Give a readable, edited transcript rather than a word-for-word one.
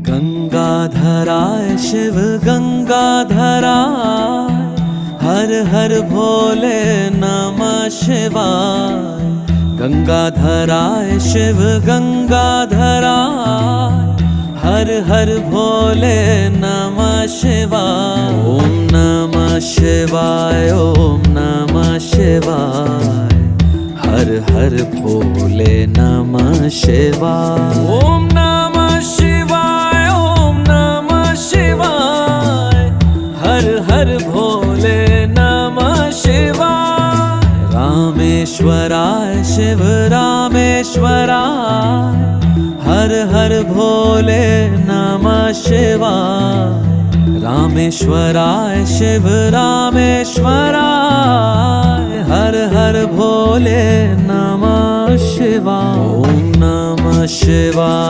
गंगाधराय शिव गंगाधराय, हर हर भोले नमः शिवाय। गंगाधराय शिव गंगाधराय, हर हर भोले नमः शिवाय। ओम नमः शिवाय, ओम नमः शिवाय, हर हर भोले नमः शिवाय। ओम नमः शिवाय, ओम नमः शिवाय, हर हर भोले नमः शिवाय। रामेश्वराय शिव रामेश्वराय, हर हर भोले नमः शिवाय। रामेश्वराय शिव रामेश्वराय, हर हर भोले नमः शिवाय। ओम नमः शिवाय।